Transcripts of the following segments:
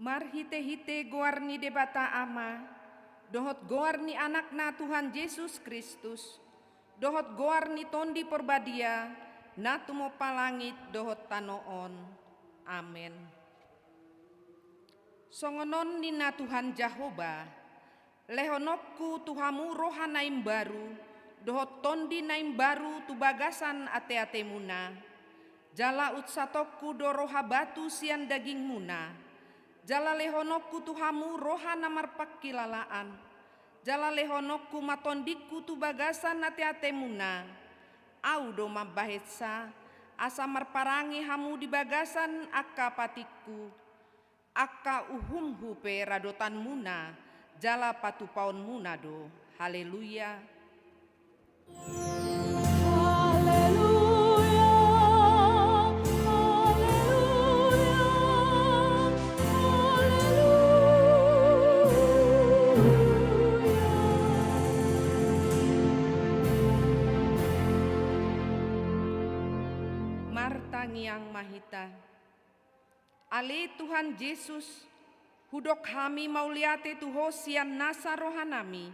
Mar hite-hite goarni debata ama, dohot goarni anakna Tuhan Yesus Kristus, dohot goarni tondi porbadia, natumo palangit dohot tanoon. Amen. Songonon nina Tuhan Jahoba, lehonokku Tuhamu rohanaim baru, dohot tondi naim baru tu bagasan ate-ate muna, jala utsatokku doroha batu sian daging muna, jala lehonokku Tuhamu rohana marpak kilalaan, jala lehonokku matondikku tu bagasan ate-ate muna, au do mabahetsa, asa marparangi hamu di bagasan akka patikku, akka uhumhu pe radotan muna, jala patupaon muna do. Haleluya. Martangiang mahita, ale Tuhan Yesus, hudok hami mauliate tuho sian nasa rohanami,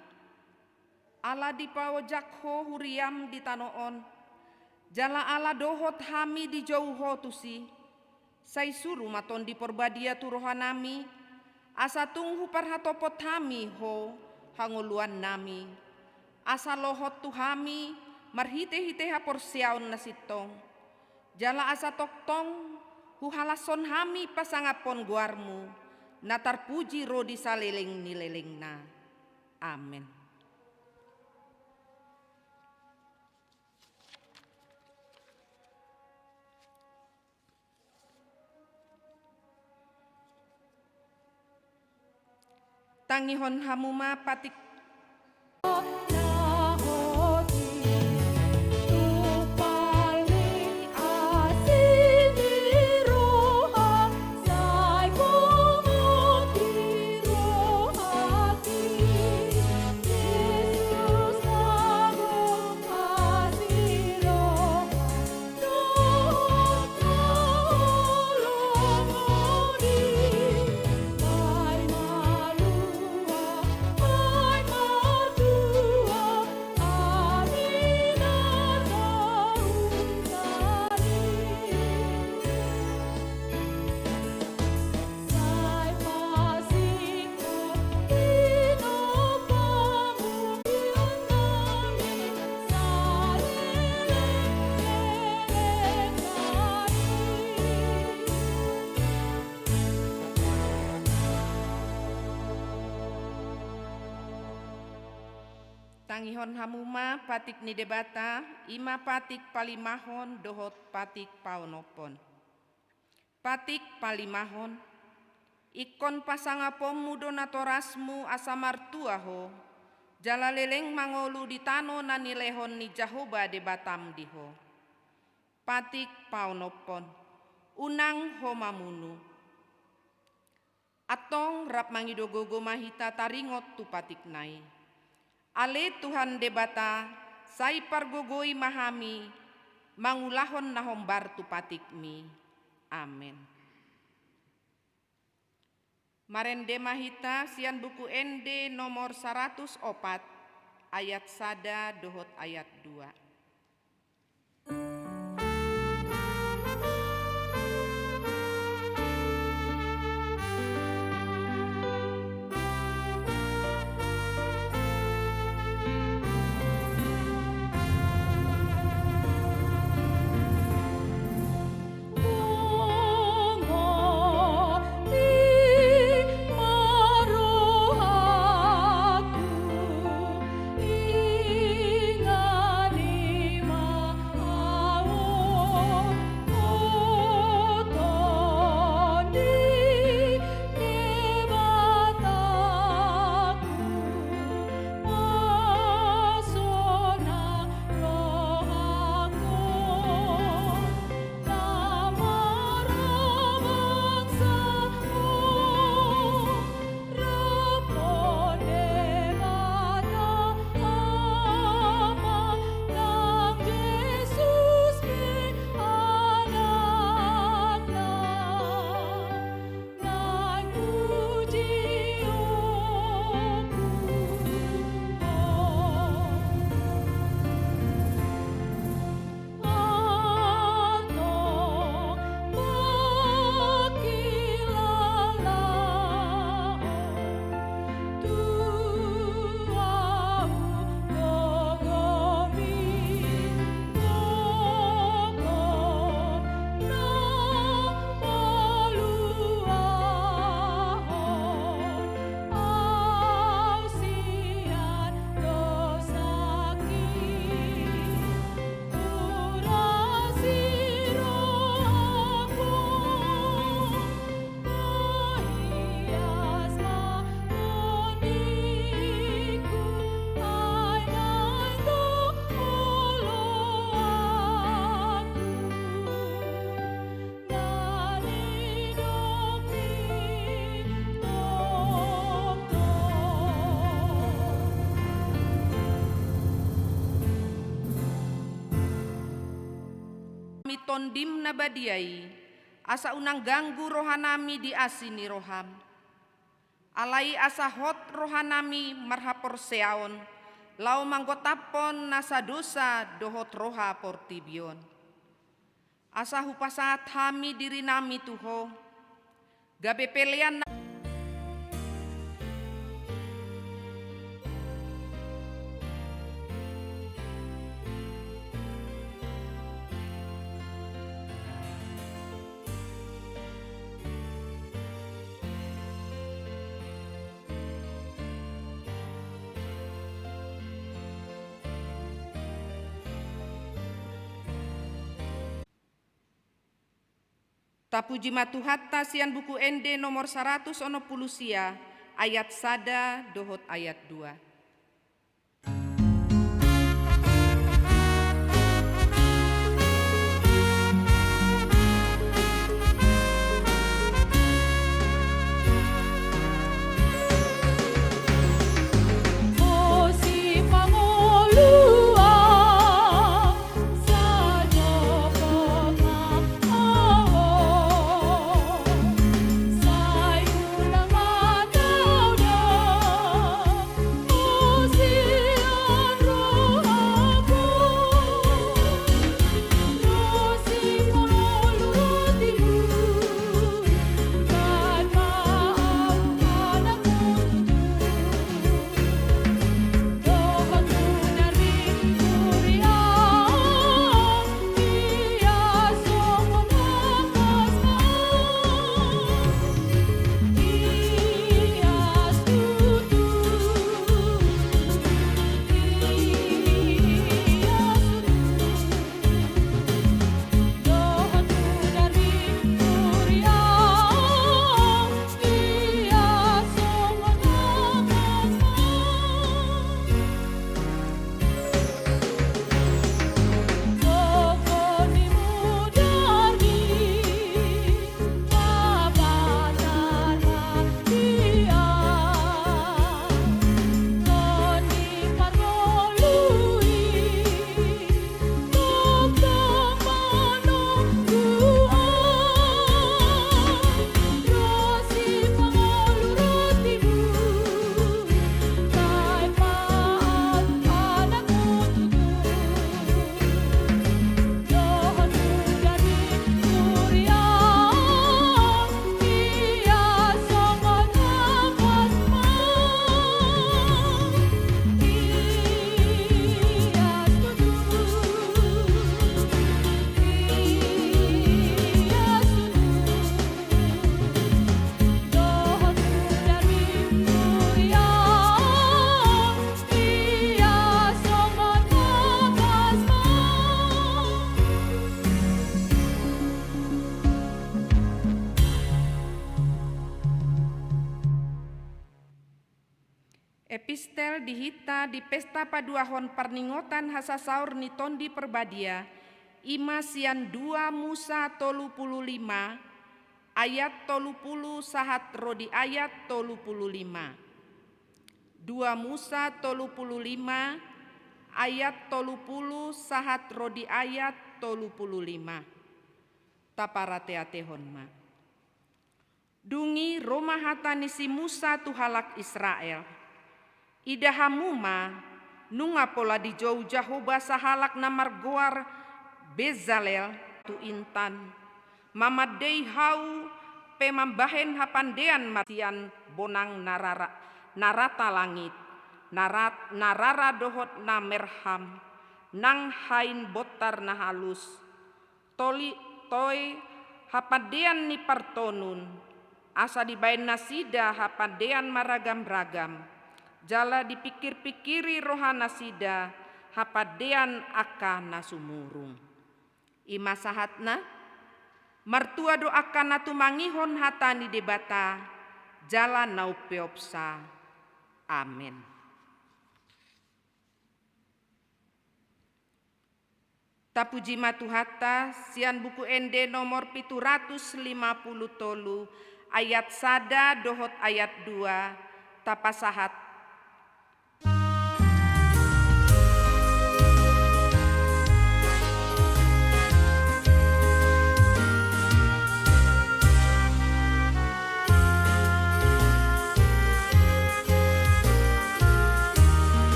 ala dipawojakho huriam di tanoon, jala ala dohot hami di jauho tusi, sai suru maton di porbadia tu rohanami, asa tunghu parhatopot hami ho hanguluan nami, asa lohot tu hami marhite-hite hapor siaon nasitong, jala asa toktong huhalason hami pasangapon guarmu, natar puji rodi saleleng nilelengna. Amin. Tangihon hamuma patik tangihon hamuma patik ni debata, ima patik palimahon dohot patik paonopon. Patik palimahon, ikon pasangapomu donatorasmu asa martuaho, jala leleng mangolu di tano nani lehon ni Jahoba debatam diho. Patik paonopon, unang homamunu. Atong rap mangidogogo mahita taringot tu patik nai. Ale Tuhan debata, sai pargogoi mahami, mangulahon nahombar tu patikmi. Amin. Marende mahita sian buku ND nomor 104, ayat sada dohot ayat 2. Ingani tondim nabadiai, asa unang ganggu rohanami di asini roham. Alai asa hot rohanami marhapor seaon, lau manggotapon nasa dosa dohot roha portibion. Asa hupasat hami diri nami tuho, gabe pelean Tapuji matuhatta sian buku ende nomor 100 sia ayat sada dohot ayat 2. Epistel dihita di pesta paduahon perningotan hasasaur ni tondi perbadia, ima sian 2 Musa 35 ayat 30 sahat rodi ayat 35. 2 Musa 35 ayat 30 sahat rodi ayat 35. Taparateatehon ma. Dungi Roma hatani si Musa tuhalak Israel. Idahamuma nunga pola di jauh-jauh basa halak namar goar Bezalel tu intan mamadei hau pemambahen hapandean matian bonang narata langit narara dohot na merham nang hain botar na halus toli toy hapadean ni partonun asa dibain nasida hapadean maragam-ragam jala dipikir-pikiri rohana sida hapadean aka nasumurung. Ima sahatna martua doakan natumangihon hatani debata jala naupeopsa. Amin. Tapuji matuhatta sian buku ende nomor 750 ayat sada dohot ayat 2 tapasahat.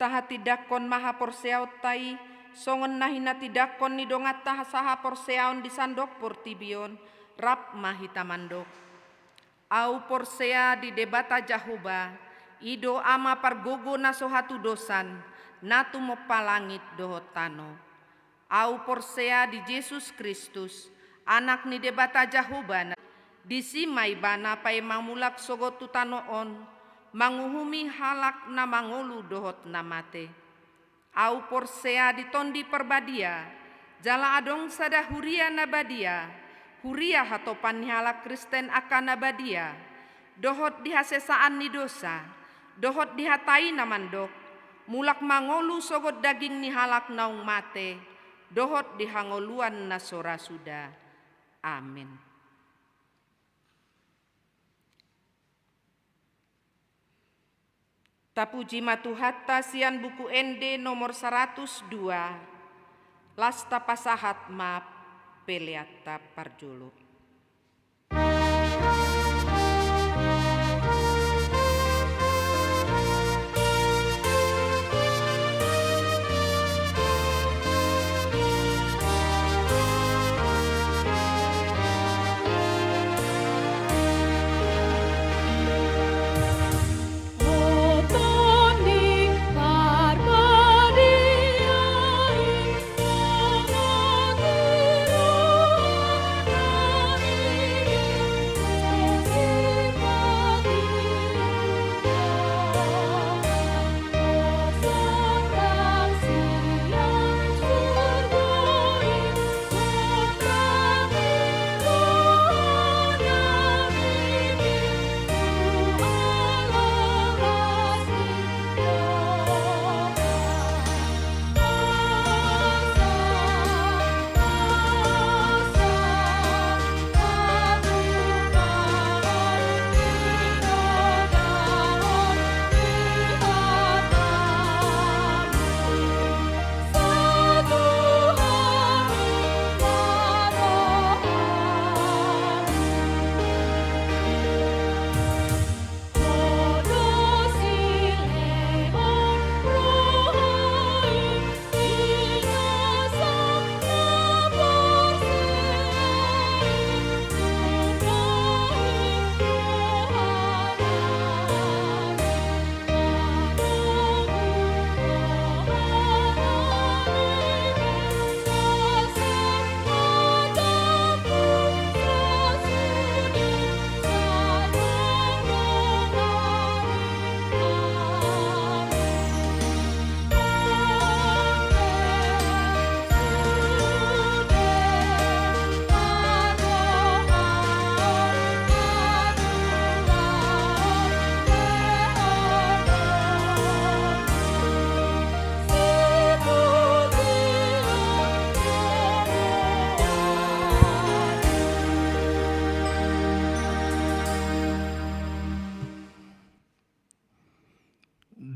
taha tidakon maha porseaut tai, songon nahina tidakon ni dongat taha saha porseaon di sandok portibion, rap mahita mandok. Au porsea di debata jahuba, ido ama pargogo naso hatu dosan, natu mopalangit dohotano. Au porsea di Yesus Kristus, anak ni debata jahuba, disimai bana pai mamulak sogot tutanoon, manguhumi halak na mangolu dohot namate. Au porsea di tondi perbadia, jala adong sada huria nabadia, huria hatopan halak Kristen akan nabadia, dohot dihasesaan ni dosa, dohot dihatai namandok, mulak mangolu sogot daging ni halak naung mate, dohot dihangoluan nasora suda. Amin. Tapuji matuhatta sian buku ND nomor 102, lasta pasahat ma peleata parjolo.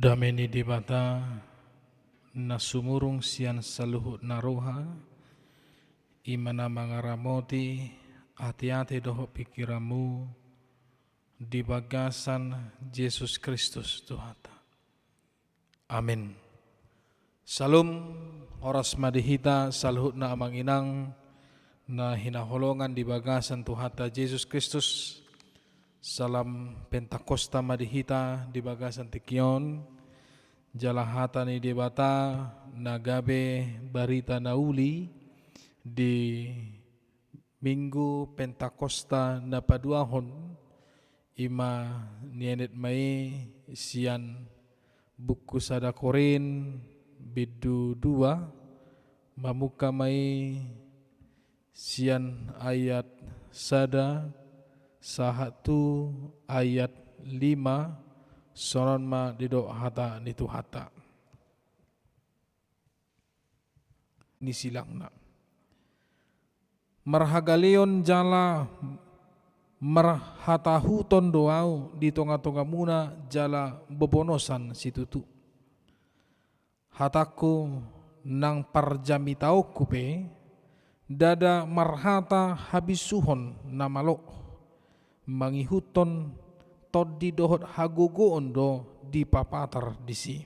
Dameni dibata na sumurung sian saluhut naroha imana mangaramoti hati-hati doho pikiramu di bagasan Yesus Kristus Tuhata. Amin. Salum oras madihita saluhut na amang inang na hinaholongan di bagasan Tuhata Yesus Kristus. Salam Pentakosta madihita di bagasan tikion, jalahata ni debata nagabe barita nauli di Minggu Pentakosta na paduahon ima nienet mai sian buku sada Korin bidu 2 mamuka mai sian ayat sada sahatu ayat 5 sonon ma dido hata nitu hata nisilangna marhagalion jala marhatahuton doau di tonga-tonga muna jala bobonosan situtu hataku nang parjamitau kupe dada marhata habisuhon namalok mangihuton tod di dohot hagogoon do di papatar disi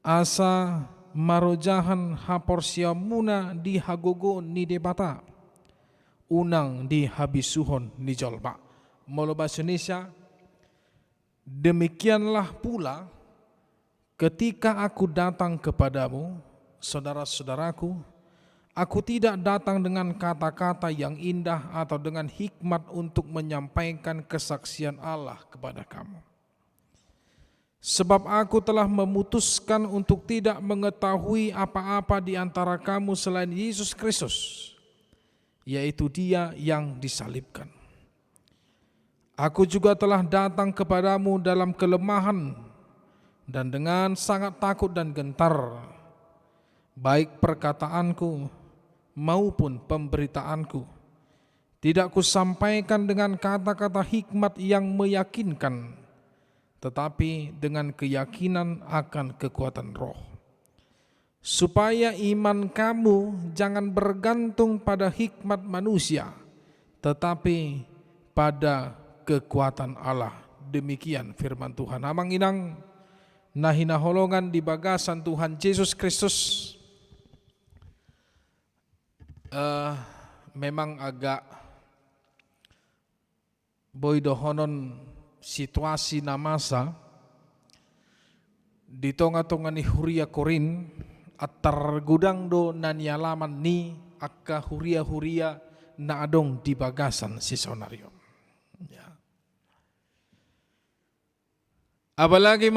asa marojahan haporsia muna di hagogo ni debata, unang di habisuhon ni jolba. Molo bahasa Indonesia, demikianlah pula ketika aku datang kepadamu, saudara-saudaraku, aku tidak datang dengan kata-kata yang indah atau dengan hikmat untuk menyampaikan kesaksian Allah kepada kamu. Sebab aku telah memutuskan untuk tidak mengetahui apa-apa di antara kamu selain Yesus Kristus, yaitu Dia yang disalibkan. Aku juga telah datang kepadamu dalam kelemahan dan dengan sangat takut dan gentar, baik perkataanku maupun pemberitaanku tidak kusampaikan dengan kata-kata hikmat yang meyakinkan, tetapi dengan keyakinan akan kekuatan roh, supaya iman kamu jangan bergantung pada hikmat manusia, tetapi pada kekuatan Allah. Demikian firman Tuhan. Amang inang nahinaholongan di bagasan Tuhan Yesus Kristus. Memang agak boidohonon situasi na masa di tonga-tonga ni huria korin at targudang do nanyalaman ni akka huria-huria na adong di bagasan si sonario. Ya. Apalagi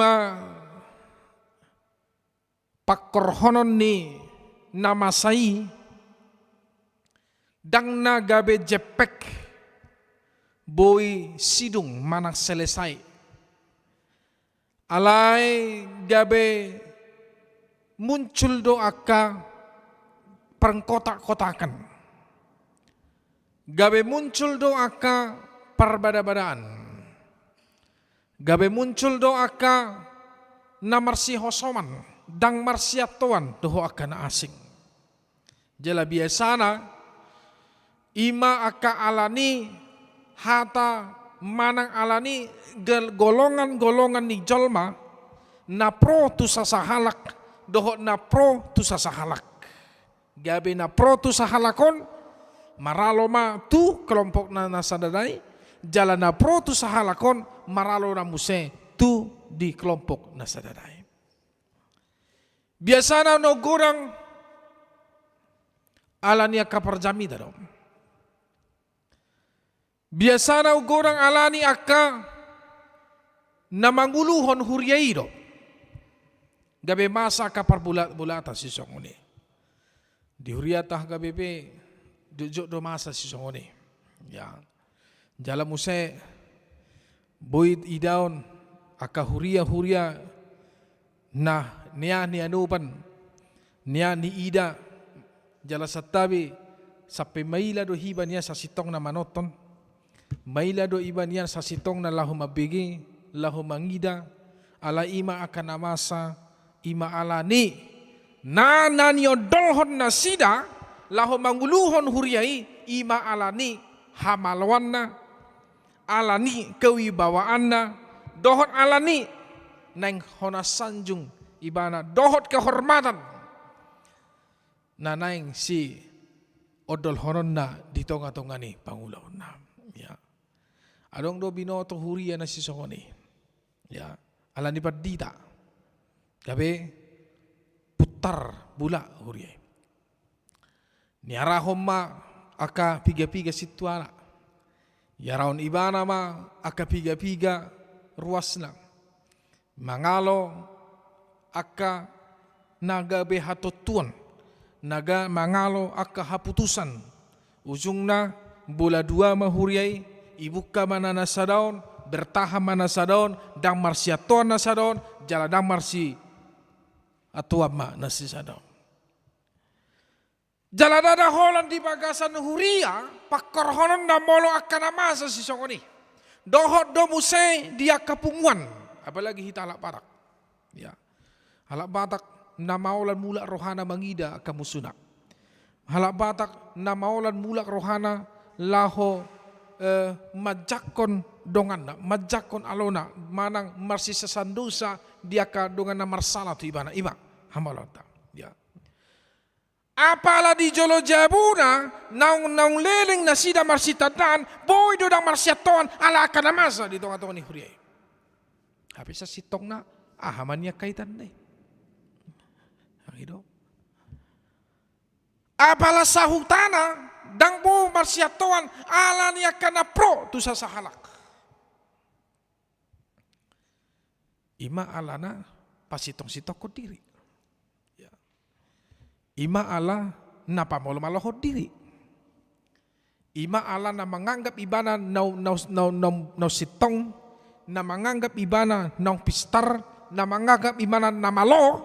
pakkorhonon ni namasai dang na gabe jepek boy sidung manak selesai. Alay gabe muncul do akka perkotak-kotakan. Gabe muncul do akka perbada-badaan. Gabe muncul do akka na marsi hosoman dang marsiatuan doho akka na asing. Jala biasana ima akka alani hata manang alani golongan-golongan ni jolma na pro tu sasahalak doho na pro tu sasahalak. Gabe na pro tu sahalakon maralo ma tu kelompok na nasadadai, jalan na pro tu sahalakon maralo na muse tu di kelompok nasadadai. Biasana no gorang alania kaparjami daro. Biasana gorang alani akka namanguluhon huryairo. Gabe masa kapar bulat-bulata si songone. Di huriatah gabe be dujuk do masa si songone. Ya. Jala muse boy idaon akka huria nah niya ni anupan niya ni ida jala satabi sampai maila do hiba niya sa sitong na manoton. Maila do iba niyan sa sitong na lahu mabigi, lahu mangida, ala ima akan namasa, ima alani, na nanyodolhon na sida, lahu manguluhon huriai, ima alani, hamalwan na, alani kewibawaan na, dohot alani, nang honasanjung, iba na dohot kehormatan, na naing si odolhonon na ditonga-tonga ni Pangulo na. Ya. Adong do binoto huria na si songoni. Ya. Ala ni padita. Gabe putar bula huria. Niarahom ma aka piga-piga situala. Yaraon ibana ma aka piga-piga ruasna. Mangalo aka nagabe hatotuan. Naga mangalo aka haputusan. Ujungna bola dua mahuriai, ibuka mana nasadaon, bertahan mana sadaon, dang marsi atuan nasadaon, jala dang marsi atuan ma nasi sadaon. Jala dada holan di bagasan huria, pakor holan na molo akan amasa si songoni. Dohot do muse dia kapunguan, apalagi hita alak batak. Ya, alak batak na maulan mulak rohana mangida akan musuna. Halak batak na maulan mulak rohana laho majakon dongan na majakon alona manang marsisasan dosa dia ka dongan na marsala tu ibana ima hamalota ya. Apala di jolo jabuna naung leleng na sida marsitatan boy do dang marsiaton ala kana masa di tonga-tonga ni huriay. Habis sa sitong na ahaman niya kaitan na Ang apala sa hutana dang bo marsiaton ala niya kana pro tu sa sahalak. Ima ala na pasitong-sitong ko diri. Ima ala na pamolo-malohod diri. Ima ala na menganggap ibana na sitong, na menganggap ibana na pistar, na menganggap ibana na malo,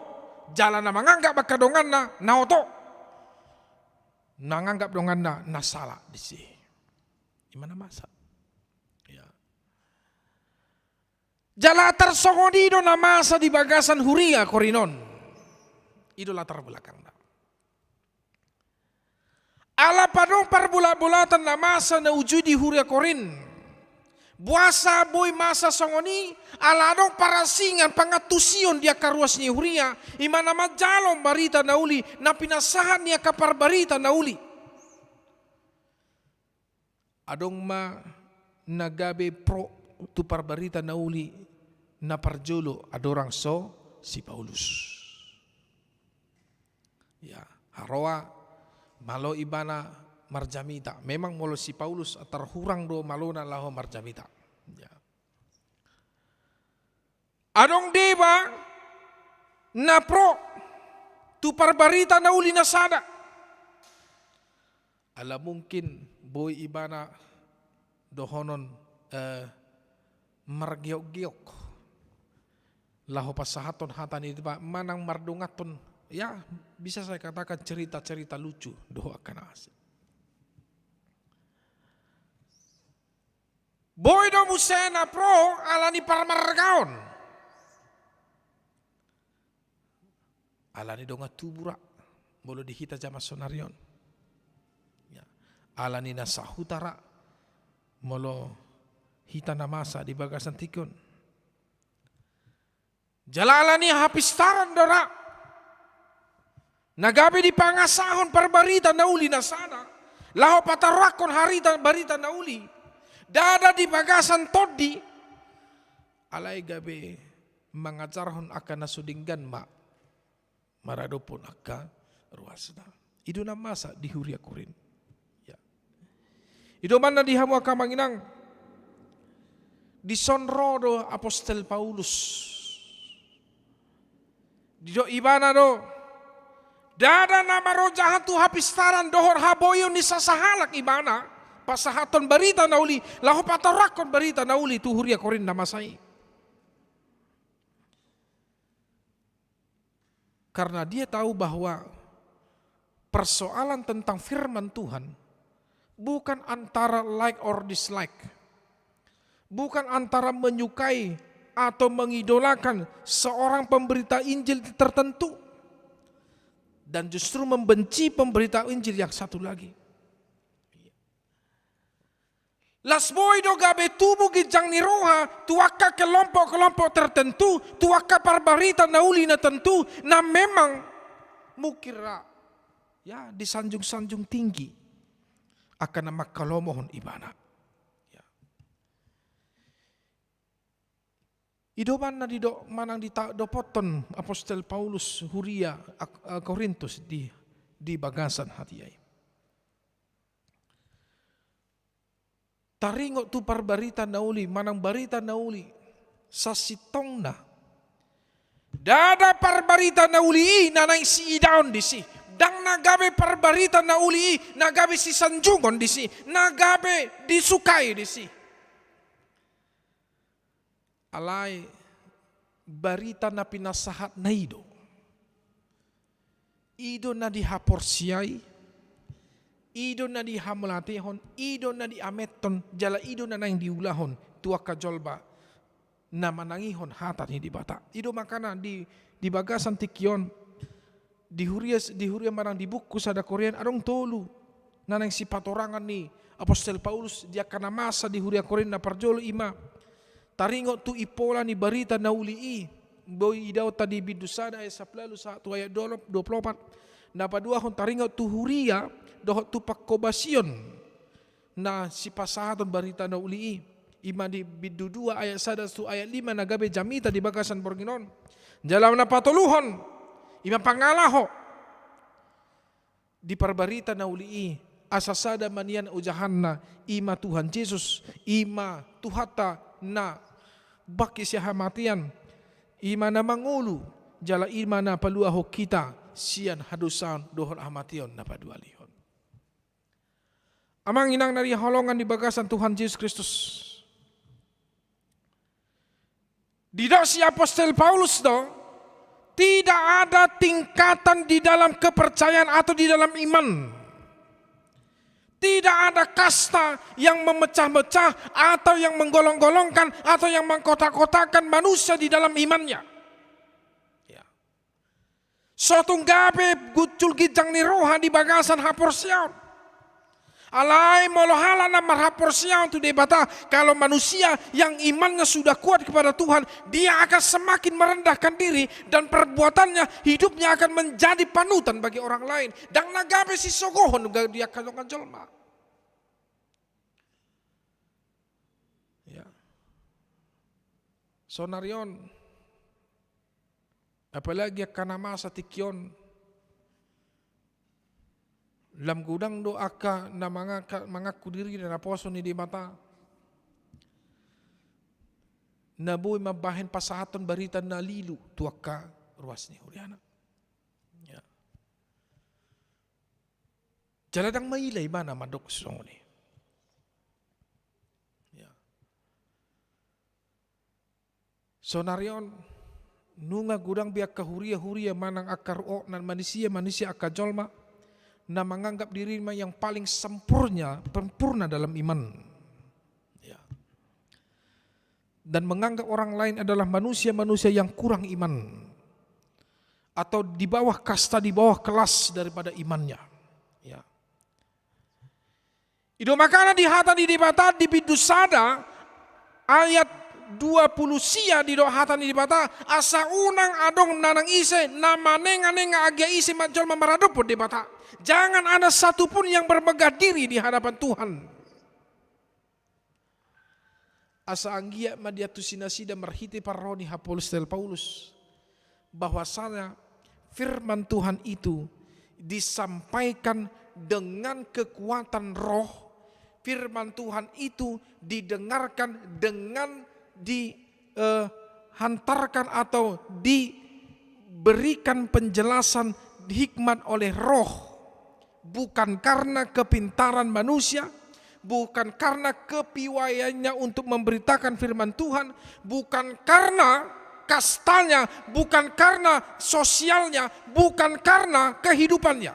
jalan na menganggap bakadongan na oto. Nanganggap dongan na salah di si. Imana masa? Ya. Jala tersongodido na masa di bagasan huria korinon. Ido latar belakang na. Ala padong parbulat-bulatan na masa na uju di huria korin. Buasa boy masa songoni, ala dong parasingan pangatusion dia karuas ni huria. Imana majalong barita na uli, na pinasahan niya kapar barita na uli. Adong ma nagabe pro tu parbarita na uli, na parjolo adorang si Paulus. Ya, haroa malo ibana marjamita. Memang molo si Paulus terhurang do malona laho marjamita. Ya. Adong deba na pro tu parbarita na uli na sada. Ala mungkin boy ibana dohonon margiok-giok. Laho pasahaton hatan itu ba manang mardungaton. Ya, bisa saya katakan cerita-cerita lucu doa kana asik. Boy do musena pro alani parmargaon. Alani donga tubura bolo dihita jama sonarion. Ya. Alani nasa hutara molo hita namasa di bagasan tikon. Jalalani hapistaran dora. Nagabi di pangasahon parbarita na uli na sana. Laho patarakon harita barita na uli. Dada di bagasan todi. Alay gabi mangajarhon akan nasudinggan ma. Maradopon akka ruasna. Ido na masa di huria korin. Ya. Ido man na dihamu akka manginang. Disonro do Apostel Paulus. Dido ibana do. Dada nama rojahan tu hapistaran dohor haboyo ni sasahalak ibana. Pasahaton barita na uli. Laho patarakon barita na uli. Tuhuria korin na masai. Karena dia tahu bahwa persoalan tentang firman Tuhan bukan antara like or dislike. Bukan antara menyukai atau mengidolakan seorang pemberita Injil tertentu. Dan justru membenci pemberita Injil yang satu lagi. Las boy do gabe tubuh gijang ni roha, tuaka kelompok-kelompok tertentu, tuaka parbarita na uli na tentu, na memang mukira ya disanjung-sanjung tinggi akan nama kalomohon ibana. Ya. Idoban na dido manang dopoton Apostel Paulus huria Korintus di bagasan hatiai. Taringo tu parbarita nauli manang barita nauli sa sitong na. Dada parbarita nauli nanay si idaon di si. Dang nagabe parbarita nauli nagabe si sanjungon di si. Nagabe disukay di si. Alay barita na pinasahat na ido. Ido na dihaporsiyay. Ido na dihamulatihon. Ido na diameton. Jala ido na nang diulahon. Tua kajolba na manangihon hatan hindi bata. Ido makana di bagasan tikyon. Di huria manang dibuku sada Korean. Adong tolu. Na nang si patorangan ni Apostol Paulus dia kana masa di huria Korinta parjolo ima taringo tu ipola ni barita na ulii boy idaw tadi bidusada ayat 11 ayat 24 na padua hon taringo tu huria dohot tu pakkobasion na si pasahaton barita na ulii ima di bidu 2 ayat 1 tu ayat 5 na gabe jamita di bagasan Borginon jalam na patuluhon ima pangalaho di parbarita na ulii asasada manian ujahanna ima Tuhan Yesus ima tuhata na baki siya hamatian ima na mangulu jala ima na paluaho kita siyan hadusan dohon hamation na padualihon. Amang inang nari holongan di bagasan Tuhan Yesus Kristus. Tidak si Apostol Paulus tidak ada tingkatan di dalam kepercayaan atau di dalam iman. Tidak ada kasta yang memecah-mecah atau yang menggolong-golongkan atau yang mengkotak-kotakan manusia di dalam imannya. Ya. Sotunggabe gucul gijang ni roha di bagasan haporsiaon. Alai molohala na marhaporsiaon tu debata kalau manusia yang imannya sudah kuat kepada Tuhan, dia akan semakin merendahkan diri dan perbuatannya, hidupnya akan menjadi panutan bagi orang lain. Dan nagabe si sogohon dia kalongan jolma. Ya. Sonarion, apalagi karena masa tikyon, lam gudang do aka na mengaku diri na poso ni di mata. Nabuy mabahin pasahaton barita na lilu tuaka ruas ni Huriana. Ya. Jaladang mailay ba na madok song ni. Ya. So narion nunga gudang biak kahuria-huria manang akar nan manusia akajolma na menganggap dirinya yang paling sempurna dalam iman. Ya. Dan menganggap orang lain adalah manusia-manusia yang kurang iman. Atau di bawah kasta, di bawah kelas daripada imannya. Ya. Itu makanya di hata di dibata di bidusada ayat 20 sia di hata di dibata asa unang adong nanang ise nama nenga agya ise majol mamaradop di dibata. Jangan ada satupun yang bermegah diri di hadapan Tuhan. Asa anggia madiatu sinasida merhiti parroni Apostol Paulus bahwasanya firman Tuhan itu disampaikan dengan kekuatan roh. Firman Tuhan itu didengarkan dengan dihantarkan atau diberikan penjelasan hikmat oleh roh. Bukan karena kepintaran manusia, bukan karena kepiawaiannya untuk memberitakan firman Tuhan, bukan karena kastanya, bukan karena sosialnya, bukan karena kehidupannya,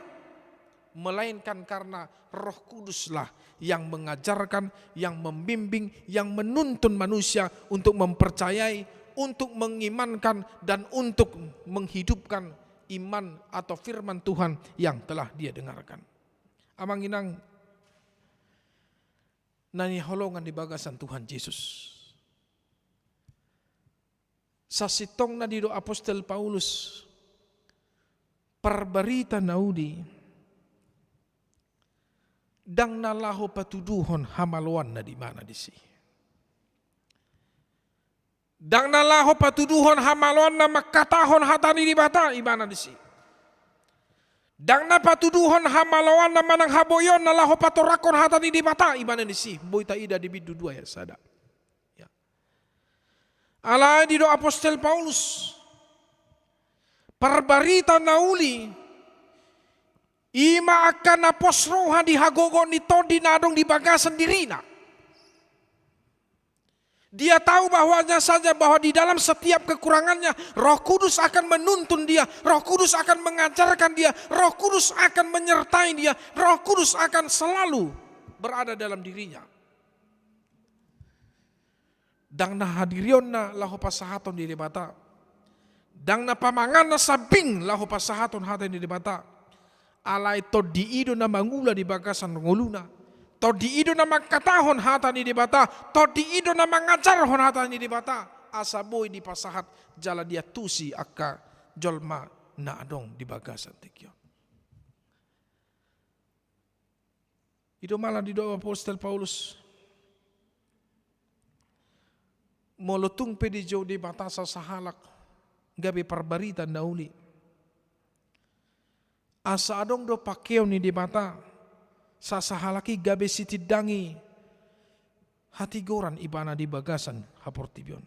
melainkan karena Roh Kuduslah yang mengajarkan, yang membimbing, yang menuntun manusia untuk mempercayai, untuk mengimankan dan untuk menghidupkan iman atau firman Tuhan yang telah dia dengarkan. Amang inang nani holongan di bagasan Tuhan Yesus. Sasitong na dido Apostol Paulus parbarita naudi dang nalaho patuduhon hamaluan na di mana di si. Dang nalaho patuduhon hamalon na makatahon hatani di bata ibana di si. Dang na patuduhon hamalawan na manang haboyon nalaho patorakon hatani di bata ibana di si. Boy taida di bidu 2 ya sada. Ya. Alay di do Apostol Paulus parbarita nauli ima akan naposroha di hagogon ni todi nadong di bagasan dirina. Dia tahu bahwanya saja bahwa di dalam setiap kekurangannya Roh Kudus akan menuntun dia, Roh Kudus akan mengajarkan dia, Roh Kudus akan menyertai dia, Roh Kudus akan selalu berada dalam dirinya. Dang na hadirion na laho pasahaton di debata. Dang na pamangan na sabing laho pasahaton hatin di debata. Alay to diido na mangula di bagasan nguluna. To di ido na magkatahon hata ni dibata, to di ido na mangajarhon hata ni dibata. Asa boy di pasahat jala dia tusi akka jolma na adong di bagasan tikyo. Itu malah di doa Apostol Paulus. Molotung pedi jauh di batasa sahalak gabi parbarita nauli. Asa adong do pakeo ni di bata sa sahalaki gabi sitidangi hati goran ibana di bagasan haportibion.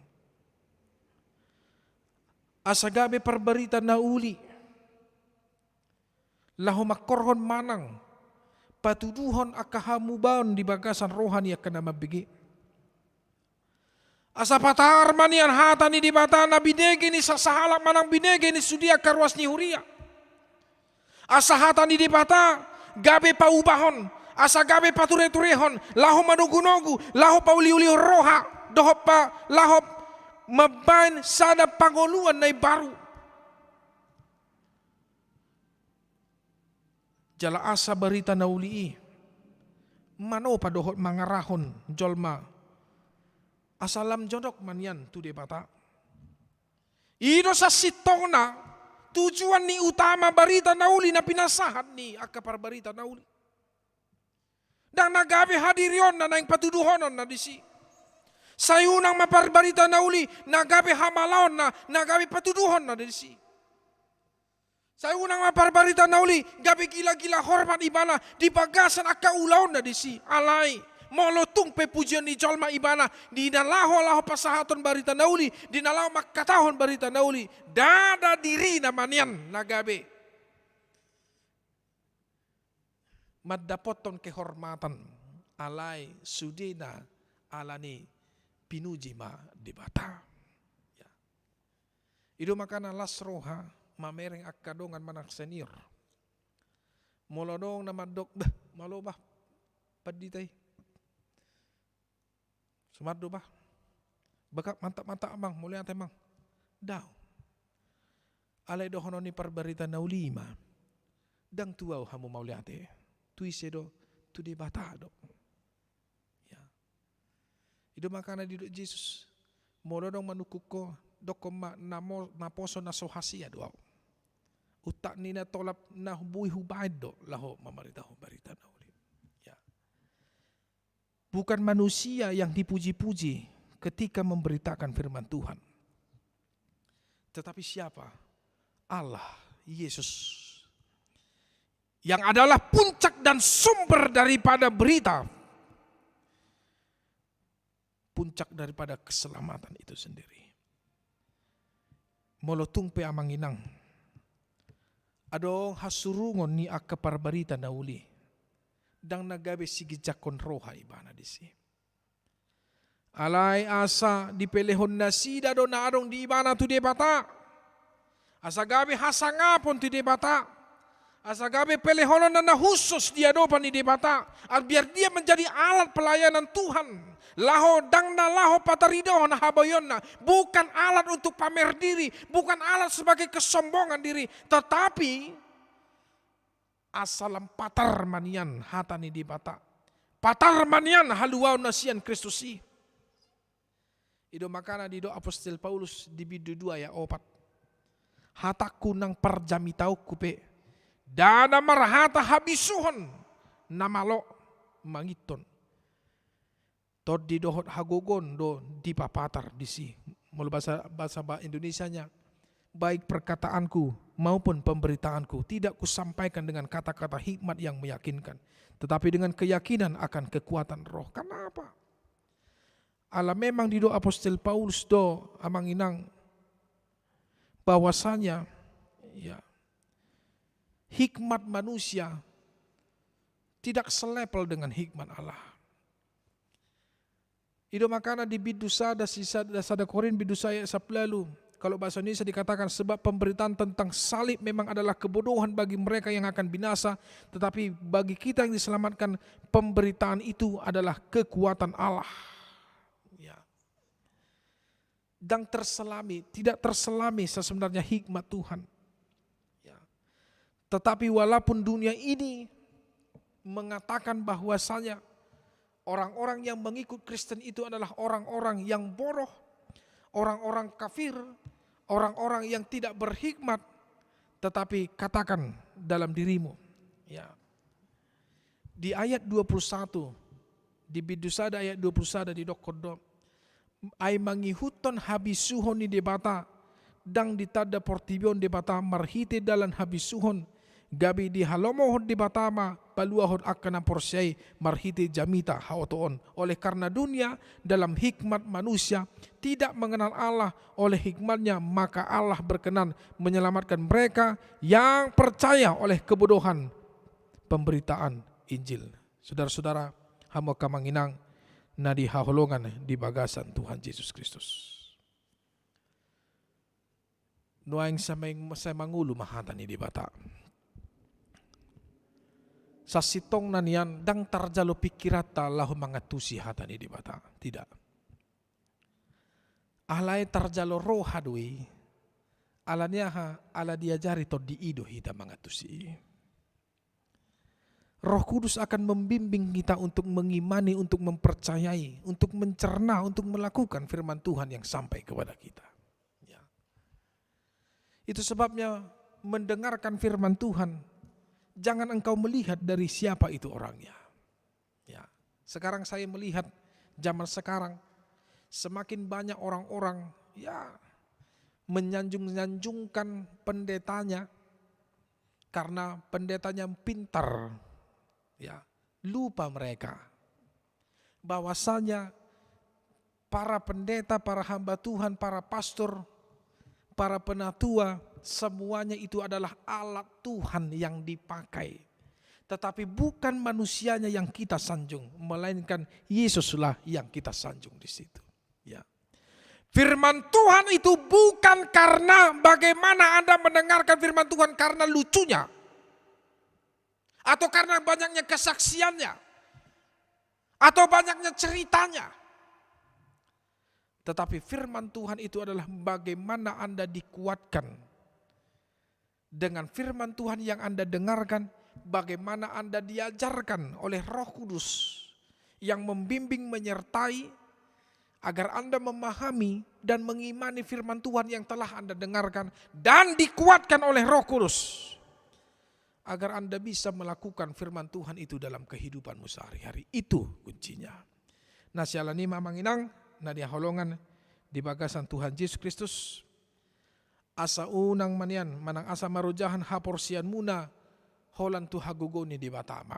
Asa gabi parbarita nauli. Lahu makorhon manang patuduhon akahamubaon di bagasan rohani akan mabigi. Asa patar manian hata ni di bata na binege ni sa sahalak manang binege ni sudia karwas ni huria. Asa hata ni di bata gabe paubahon, asa gabe pature-turehon, laho manugunogu, laho pauli-uli roha, dohop pa lahop mabain sada pangoluan na baru. Jala asa barita na ulii, mano pa dohot mangarahon jolma, asalam jodok manyan tu de bata. Ino sa sitong na, tujuan ni utama barita nauli na pinasahan ni akapar barita nauli. Dan nagabi hadirion na naing patuduhonon na disi. Sayunang maparbarita nauli, nagabi hamalaon na nagabi patuduhon na disi. Sayunang maparbarita nauli, gabi gila-gila hormat ibana di bagasan akaulaon na disi. Alay, molotung pepujian ni jolma ibana di nalaho pasahaton barita nauli, di nalaho makatahon barita nauli, dada diri namanian nagabe. Madapoton kehormatan alay sudina alani pinuji ma di bata. Ya. Ido makana lasroha mamereng akadongan manak senior. Molodong na madok malobah paditay. Sumardo ba? Bakak mantap-mantap amang, mulia temang. Daw. Alay dohono ni parbarita na ulima. Dang tuaw hamu mauliate. Tuise do, tu di bata do. Ya. Ido makana di Jesus. Molodong manukuk ko, dokom naposo na sohasia doaw. Utak ni na tolap na hubui hubay do, laho mamarita barita na uli. Ya. Bukan manusia yang dipuji-puji ketika memberitakan firman Tuhan. Tetapi siapa? Allah, Yesus. Yang adalah puncak dan sumber daripada berita. Puncak daripada keselamatan itu sendiri. Molotung pe amanginang. Adong hasurungon ni akapar barita na uli. Dang nagabe sige jakon roha ibana disi. Alay asa dipelehon na sida do na adong di ibana tu de bata. Asa gabe hasangapon tu de bata. Asa gabe pelehonon na nahusos dia do pan di bata. At biar dia menjadi alat pelayanan Tuhan. Laho dang na laho patarido na habayon na. Bukan alat untuk pamer diri. Bukan alat sebagai kesombongan diri. Tetapi asalam patar manian hata ni di bata. Patar manian haluaw na siyan Kristusi. Ido makana di do Apostol Paulus di bidu 2 ya 4. Hataku nang parjamitau kupe. Dana marhata habisuhon namalo mangiton. Tod di dohot hagogon do di papatar disi. Mula bahasa Indonesianya. Baik perkataanku maupun pemberitaanku tidak kusampaikan dengan kata-kata hikmat yang meyakinkan, tetapi dengan keyakinan akan kekuatan roh. Kenapa? Allah memang di do Apostol Paulus do amanginang bahwasanya ya hikmat manusia tidak selepel dengan hikmat Allah. Ido makana di bidusa da sada Korin bidusa ya saplalu. Kalau bahasa Indonesia dikatakan sebab pemberitaan tentang salib memang adalah kebodohan bagi mereka yang akan binasa, tetapi bagi kita yang diselamatkan pemberitaan itu adalah kekuatan Allah. Ya. Dan tidak terselami sebenarnya hikmat Tuhan. Tetapi walaupun dunia ini mengatakan bahwasanya Orang-orang yang mengikut Kristen itu adalah orang-orang yang bodoh, orang-orang kafir, orang-orang yang tidak berhikmat. Tetapi katakan dalam dirimu, ya. Di ayat 21, di bidusada ayat 21 di dokodo, ay mangihuton habisuhon ni debata, dang ditada portibion debata marhite dalan habisuhon, gabi di halomohon debatama, paluahon akan porsay marhite jamita haotoon. Oleh karena dunia dalam hikmat manusia tidak mengenal Allah, oleh hikmatnya maka Allah berkenan menyelamatkan mereka yang percaya oleh kebodohan pemberitaan Injil. Saudara-saudara, hamo kamanginang na di haholongan di bagasan Tuhan Yesus Kristus. Nuaing sa mangulo mahatan ni di bata. Sa sitong na niyan, dang tarjalo pikirata lahu mga tusi hata ni di bata. Tidak. Alay tarjalo roha dui, ala niya ha, ala diajari to di ido hita mga tusi. Roh Kudus akan membimbing kita untuk mengimani, untuk mempercayai, untuk mencerna, untuk melakukan firman Tuhan yang sampai kepada kita. Ya. Itu sebabnya mendengarkan firman Tuhan, jangan engkau melihat dari siapa itu orangnya. Ya. Sekarang saya melihat zaman sekarang semakin banyak orang-orang ya menyanjung-nyanjungkan pendetanya karena pendetanya pintar. Ya, lupa mereka bahwasanya para pendeta, para hamba Tuhan, para pastor, para penatua, semuanya itu adalah alat Tuhan yang dipakai. Tetapi bukan manusianya yang kita sanjung, melainkan Yesuslah yang kita sanjung di situ. Ya. Firman Tuhan itu bukan karena bagaimana Anda mendengarkan firman Tuhan karena lucunya, atau karena banyaknya kesaksiannya, atau banyaknya ceritanya. Tetapi firman Tuhan itu adalah bagaimana Anda dikuatkan dengan firman Tuhan yang Anda dengarkan, bagaimana Anda diajarkan oleh Roh Kudus yang membimbing menyertai agar Anda memahami dan mengimani firman Tuhan yang telah Anda dengarkan dan dikuatkan oleh Roh Kudus agar Anda bisa melakukan firman Tuhan itu dalam kehidupanmu sehari-hari. Itu kuncinya. Nah, sialani mamanginang na dia holongan di bagasan Tuhan Yesus Kristus. Asa unang manian, manang asa marujahan haporsian muna, holan tu hagugo ni di batama.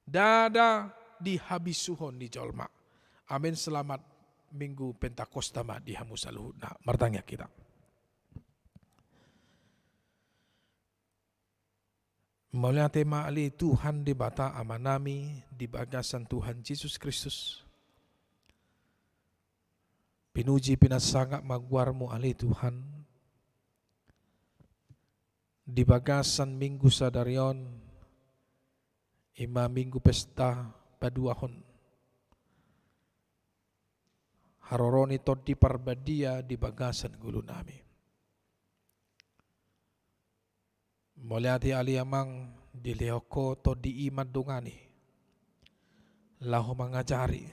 Dada di habisuhon di jolma. Amin, selamat Minggu Pentakostama di hamusaluhud. Nah, martanya kita. Mula tema ali Tuhan di bata amanami di bagasan Tuhan Yesus Kristus. Pinuji pinasangak magwarmo ali Tuhan. Di bagasan minggu sadarion, ima minggu pesta paduahon. Haroroni to di parbadia di bagasan gulu nami. Mulyati ali amang dileoko to di iman dungani. Laho mangajari.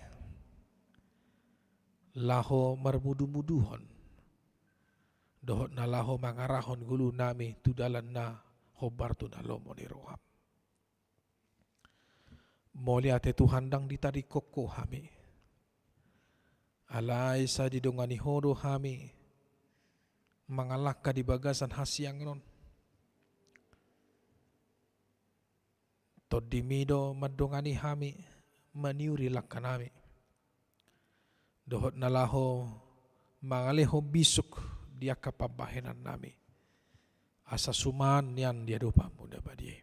Laho marmudu-muduhon. Dohot na laho mangarahon gulu nami tudalan na hobar tu na lomo ni roham. Mulyati Tuhan dang ditari koko hami. Alay sa didungani hodo hami. Mangalaka di bagasan hasyang non. Todimido madungani hami maniuri lakanami. Dohot na laho mangaleho bisuk dia kapabahenan nami. Asa suman yan dia dupa muda badie.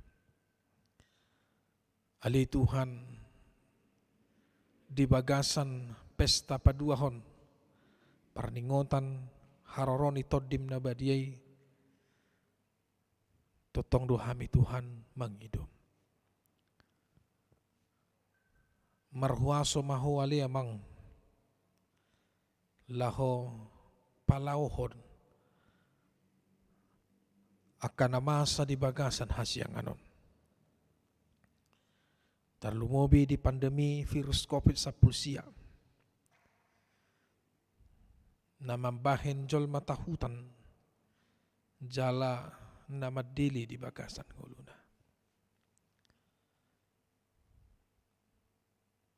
Ali Tuhan di bagasan pesta paduahon parningotan haroroni todim na badie. Totong dohami Tuhan mangidom. Marhuaso mahu ali amang laho palauhon akan namasa di bagasan hasyang anon. Terlumobi di pandemi virus COVID-19 na mambahin jol matahutan jala na madili di bagasan nguluna.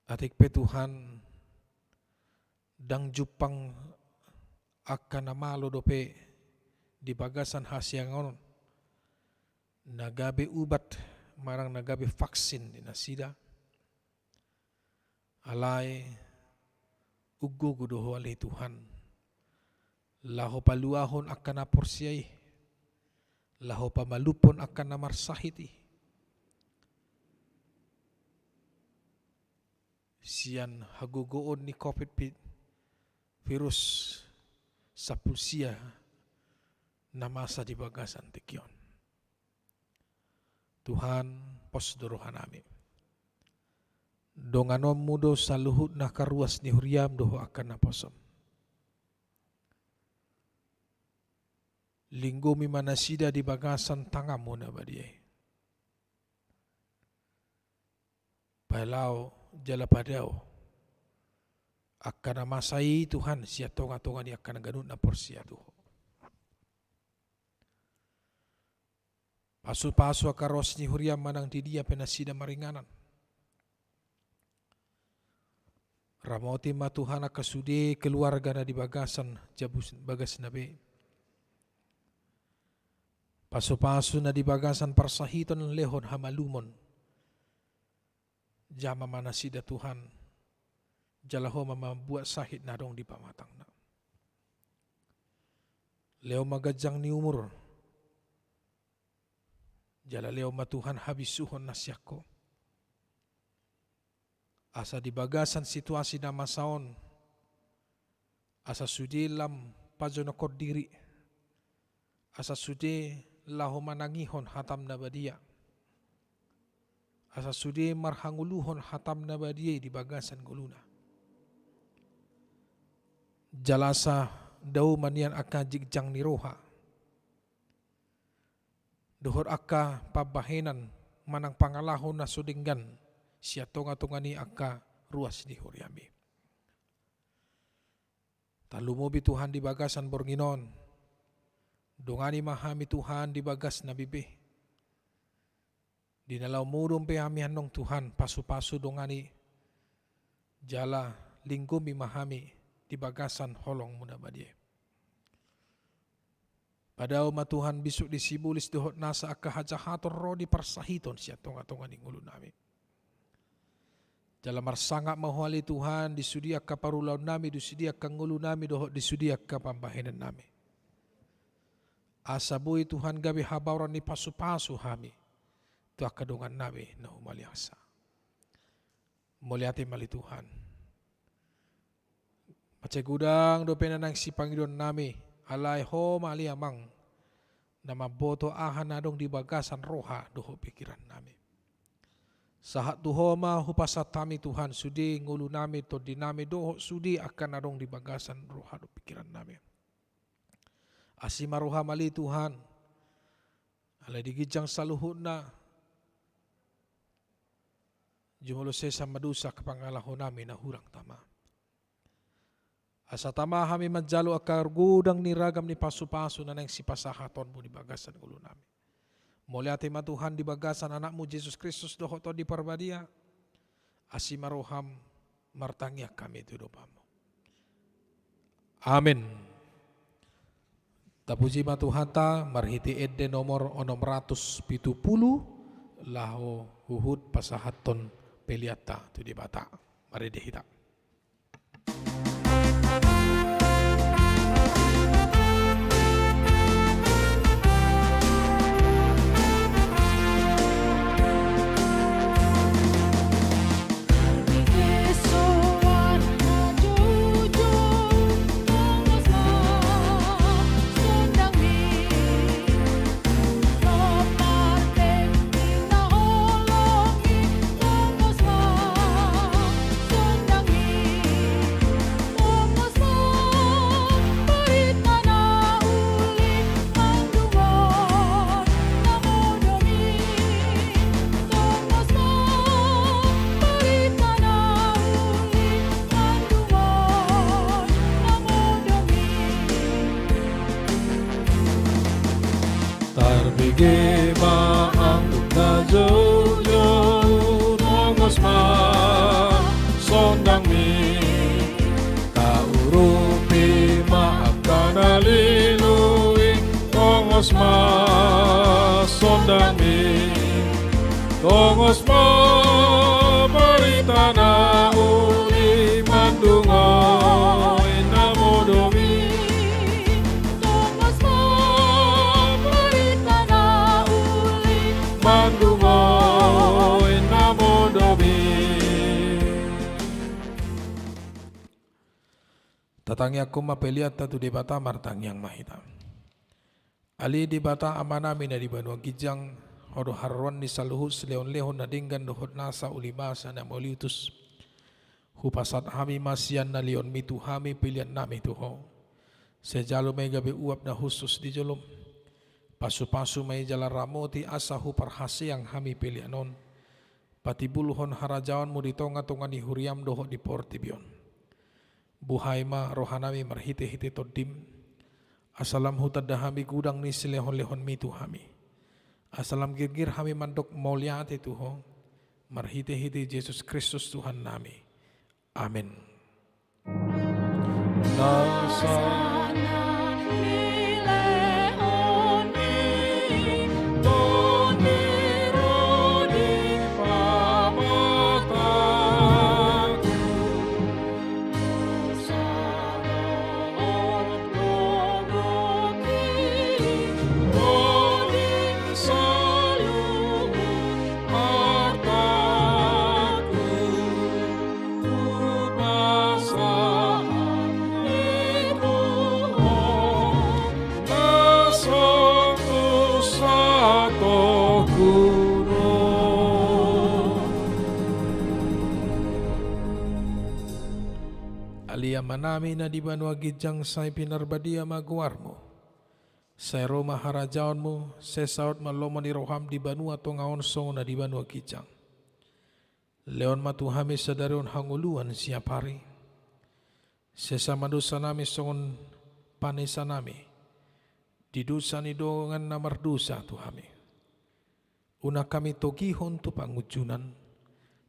Atik pe Tuhan dang jupang akan namalo dope di bagasan hasiangon nagabe ubat marang nagabe vaksin di nasida alay ugo gudoho alay Tuhan laho paluahon akan naporsiyay laho pamalupon akan namarsahiti siyan hagugoon ni COVID virus sa pulsiya na masa di bagasan tikyon. Tuhan, posdorohan namin. Donganom mudo sa luhut na karuas ni Huriam doho akan naposom. Linggo mi manasida di bagasan tangamu na badiyay. Palau jala padaw akan namasai Tuhan siya tonga-tonga ni akan ganun na porsiya doho. Pasu-pasu akaros ni Huriam manang di dia penasida maringanan. Ramoti matuhan akasude keluarga na di bagasan jabus bagas nabe. Pasu-pasu na di bagasan parsahiton lehon hamalumon. Jama manasida Tuhan. Jalaho membuat sahid na dong di pamatang na. Leo magajang ni umur. Jala leo matuhan habis suhon nasyako. Asa di bagasan situasi na masaon. Asa sudi lam pajonokor diri. Asa sudi laho manangihon hatam na badia. Asa sudi marhanguluhon hatam na badia di bagasan guluna. Jalasa daw manian akan jigjang ni roha. Duhur akka pabahenan manang pangalahon na sudinggan siya tonga-tonga ni akka ruas ni Huriami. Talumobi Tuhan di bagasan bornginon. Dungani mahami Tuhan di bagas na bibi. Dinalaw mudong pehamihan nong Tuhan pasu-pasu dungani jala linggo mi mahami di bagasan holong muna badye. Padao matuhan bisuk disibulis dohot nasa akahajahator ro di parsahiton siya tonga-tonga ning ulo nami. Dalam marsangak mahuali Tuhan disudiak kaparulaw nami disudiak kangulo nami dohot disudiak kapambahinan nami. Asabuhi Tuhan gabi habauran ni pasu-pasu hami. Itu akadungan nami na humaliasa. Muliati mali Tuhan. Macegudang do penanang si Panginoon nami. Alay ho mali amang na maboto ahan na dong di bagasan roha doho pikiran nami. Sahat tuho ma hupasatami Tuhan sudi ngulu nami to di nami doho sudi akan na dong di bagasan roha do pikiran nami. Asima roha mali Tuhan. Alay digijang saluhut na jumulo sesa madusa kapangalaho nami na hurang tama. Asa tama kami manjalo akar gudang ni ragam ni pasu-pasu na nang sipasahaton mo di bagasan ulo namin. Muli ati matuhan di bagasan anak mo Jesus Kristus doho to di parbadia. Asimaroham martangya kami tudopa mo. Amen. Tapuji matuhan ta marhiti edde nomor 670 laho huhud pasahaton peliata tu di bata. Mari dihita. Somos Tarbigi maang najujo tongos ma sondang mi kaurupi maafkan alilui tongos ma sondang mi tongos ma barita na uli mandungo inamodomi tongos ma barita na uli mandungo inamodomi. Tatangnya aku mapeliat tatu di bata martang yang mahita ali di bata amanami na di banua gijang hodo harwan ni saluhus leon-leon na dinggan dohot nasa ulibasa na mauliutus hupasat hami masian na leon mitu hami pilihan nami tuho sejalo may gabi uap na husus di jolom pasu-pasu may jala ramoti asa huparhasi ang hami pilihanon patibuluhon harajawan mo dito nga tunga ni huriam dohot di portibion buhay ma rohanami marhite-hite todim asalam hutadahami gudang ni silehon-lehon mitu hami asalam girgir hami mandok mauliate tuho marhite-hite Yesus Kristus Tuhan nami amin. Manami na di banua gijang say pinarbadia maguar mo say Roma harajaon mo say saot malomon ni roham di banua tongaon song na di banua gijang leon matuhami sa darion hanguluan siap hari sesama dosa nami songon panesa nami di dosa ni dongan namar dosa tuhami una kami togihon tu pangujunan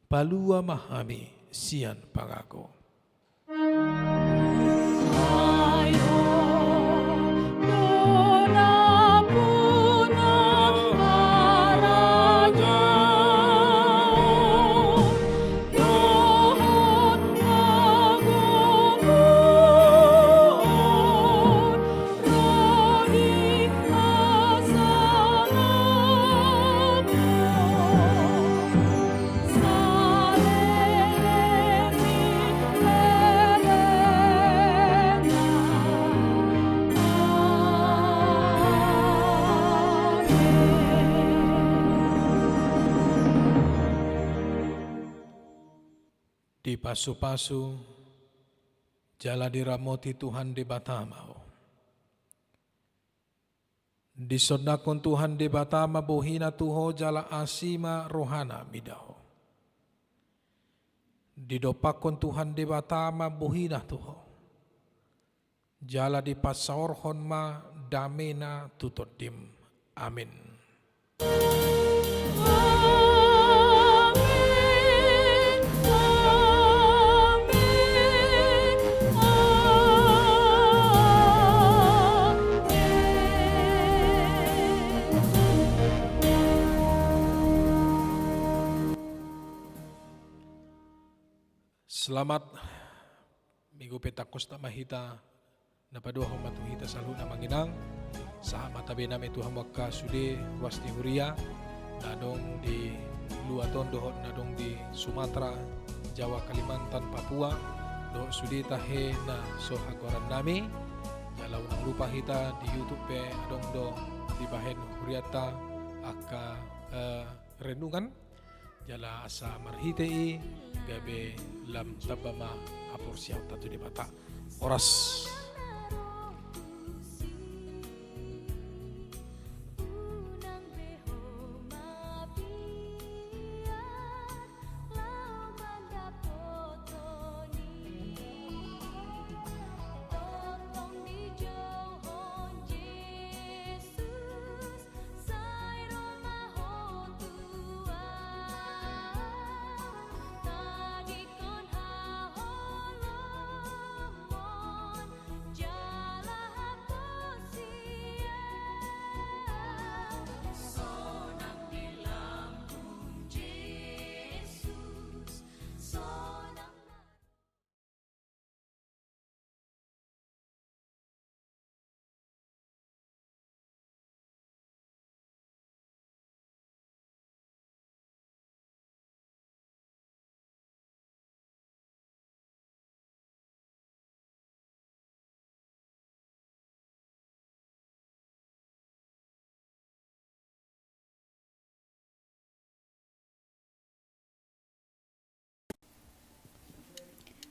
palua mahami sian pangako. Di pasu-pasu jala diramoti Tuhan di batamao di sodakon Tuhan di batama bohina tuho jala asima rohana midaho di dopakon Tuhan di batama bohina tuho jala di pasaorhon ma damena tutodim amin. Selamat minggu petakos na mahita na padua matuhita sa luna manginang sa matabi namin Tuhan magkasudi was ni Huria nadong di Luaton dohot nadong di Sumatera Jawa Kalimantan Papua do sudi tahe na sohagoran nami jalaw nang lupa hita di YouTube pe adong do di bahen Huriata aka renungan jala asa marhitei gabe lam tabama apor siaw tatu di bata oras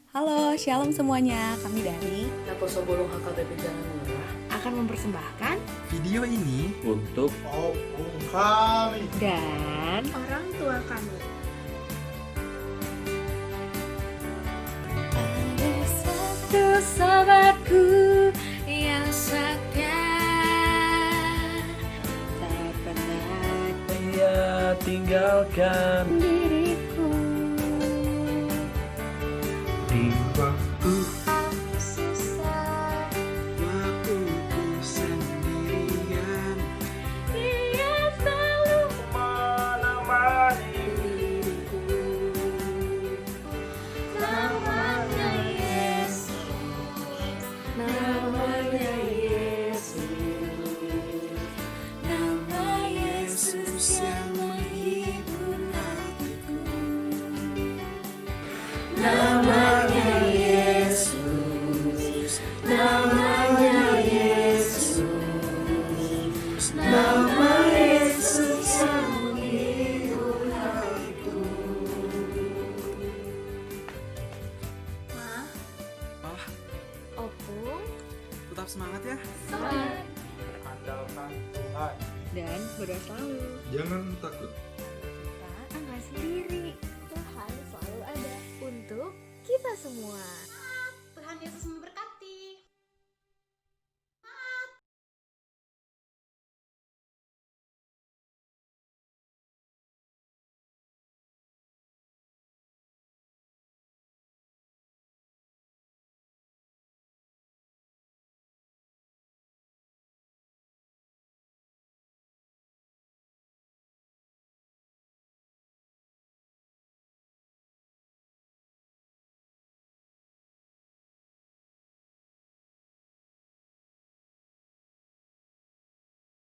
Halo, shalom semuanya. Kami dari Naposo Bolong HKBP Jalan Murah akan mempersembahkan Video ini untuk opung kami. dan orang tua kami. ada satu sahabatku yang setia, tak pernah dia tinggalkan diriku. di waktu Susah, Waktuku sendirian. dia selalu menemani namanya Yesus, namanya Yesus, nama Yesus yang menghibur hatiku, namanya Yesus, namanya Yesus, nama Yesus yang menghibur hatiku. Ah, Opung, tetap semangat ya. semangat Andalkan Tuhan. dan berdoa selalu. Jangan takut. Kita nggak sendiri. Tuhan selalu ada untuk kita semua. Tuhan Yesus memberkati.